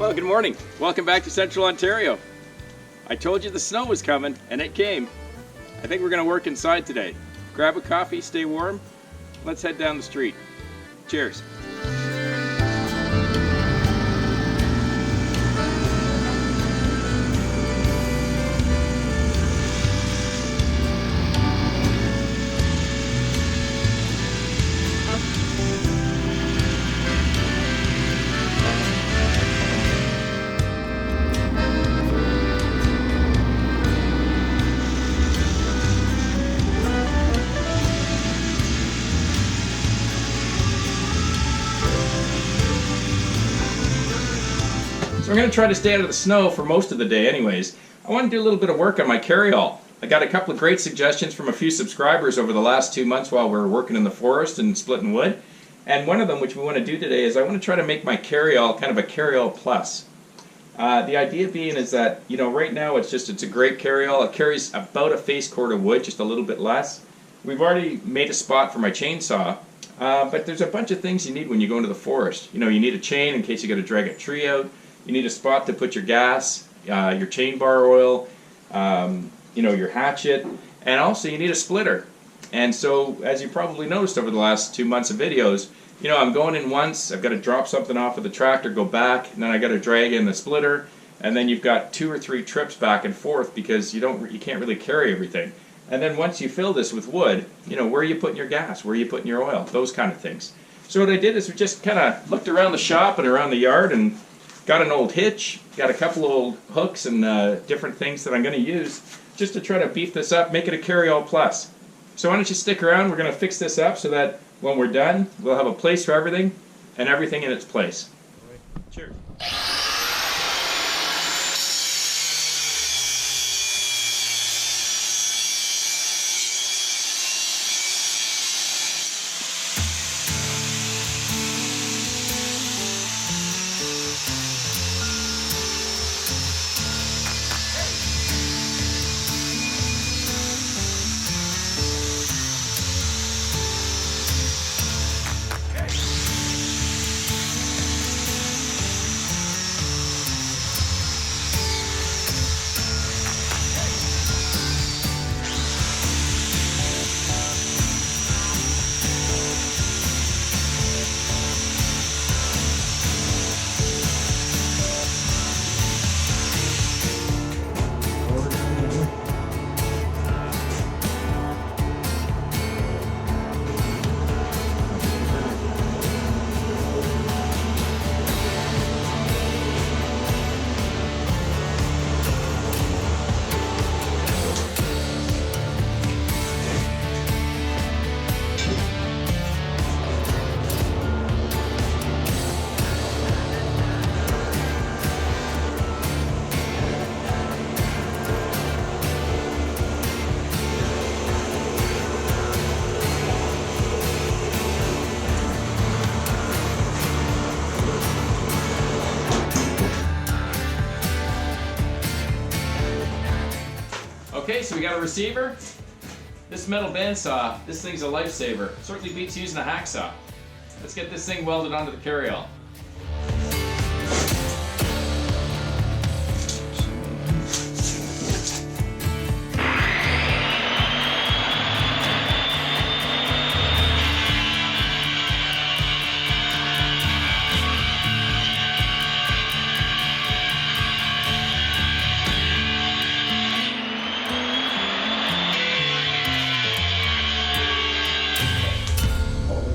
Well, good morning. Welcome back to Central Ontario. I told you the snow was coming, and it came. I think we're going to work inside today. Grab a coffee, stay warm. Let's head down the street. Cheers. So I'm going to try to stay out of the snow for most of the day anyways. I want to do a little bit of work on my carryall. I got a couple of great suggestions from a few subscribers over the last 2 months while we were working in the forest and splitting wood. And one of them, which we want to do today, is I want to try to make my carryall kind of a carryall plus. The idea being is that, you know, right now it's a great carryall. It carries about a face cord of wood, just a little bit less. We've already made a spot for my chainsaw, but there's a bunch of things you need when you go into the forest. You know, you need a chain in case you got to drag a tree out. You need a spot to put your gas, your chain bar oil, you know, your hatchet, and also you need a splitter. And so, as you probably noticed over the last 2 months of videos, you know, I'm going in once, I've got to drop something off of the tractor, go back, and then I got to drag in the splitter, and then you've got 2 or 3 trips back and forth because you can't really carry everything. And then once you fill this with wood, you know, where are you putting your gas, where are you putting your oil, those kind of things. So what I did is we just kind of looked around the shop and around the yard and got an old hitch, got a couple of old hooks and different things that I'm going to use just to try to beef this up, make it a carryall plus. So why don't you stick around, we're going to fix this up so that when we're done, we'll have a place for everything and everything in its place. Cheers. Okay, so we got a receiver. This metal bandsaw, this thing's a lifesaver. Certainly beats using a hacksaw. Let's get this thing welded onto the carryall.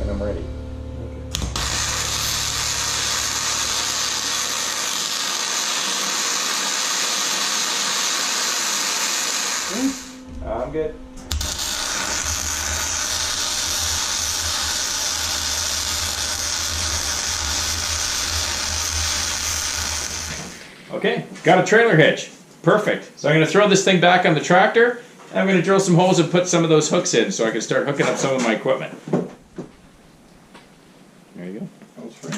I'm ready. I'm good. Okay, got a trailer hitch. Perfect. So I'm going to throw this thing back on the tractor, and I'm going to drill some holes and put some of those hooks in so I can start hooking up some of my equipment. There you go. Holes free.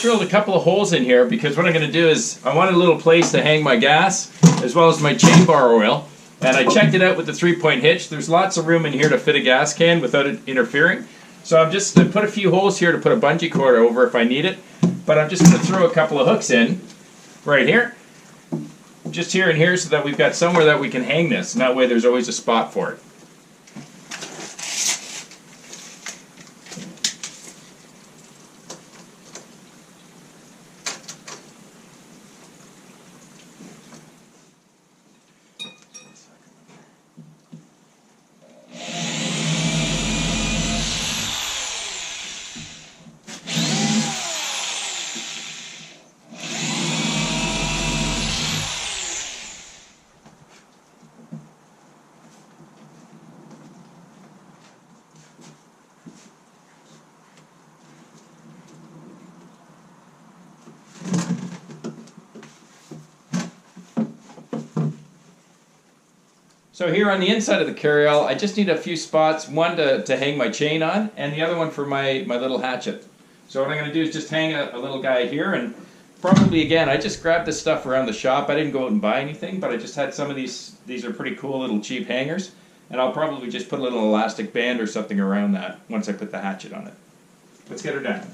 drilled a couple of holes in here because what I'm going to do is I want a little place to hang my gas as well as my chain bar oil. And I checked it out with the 3-point hitch. There's lots of room in here to fit a gas can without it interfering. So I'm just going to put a few holes here to put a bungee cord over if I need it. But I'm just going to throw a couple of hooks in right here. Just here and here so that we've got somewhere that we can hang this. And that way there's always a spot for it. So here on the inside of the carryall, I just need a few spots, one to hang my chain on, and the other one for my little hatchet. So what I'm going to do is just hang a little guy here, and probably, again, I just grabbed this stuff around the shop. I didn't go out and buy anything, but I just had some of these are pretty cool little cheap hangers, and I'll probably just put a little elastic band or something around that once I put the hatchet on it. Let's get her done.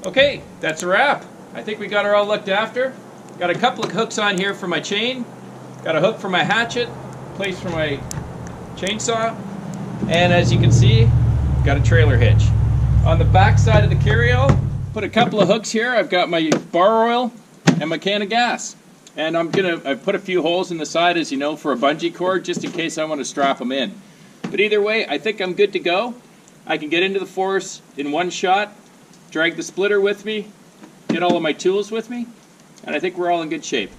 Okay, that's a wrap. I think we got her all looked after. Got a couple of hooks on here for my chain. Got a hook for my hatchet, place for my chainsaw, and as you can see, got a trailer hitch. On the back side of the carryall, put a couple of hooks here. I've got my bar oil and my can of gas. And I've put a few holes in the side, as you know, for a bungee cord, just in case I want to strap them in. But either way, I think I'm good to go. I can get into the forest in one shot, drag the splitter with me, get all of my tools with me, and I think we're all in good shape.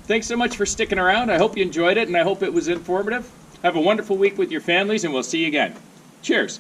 Thanks so much for sticking around. I hope you enjoyed it, and I hope it was informative. Have a wonderful week with your families, and we'll see you again. Cheers.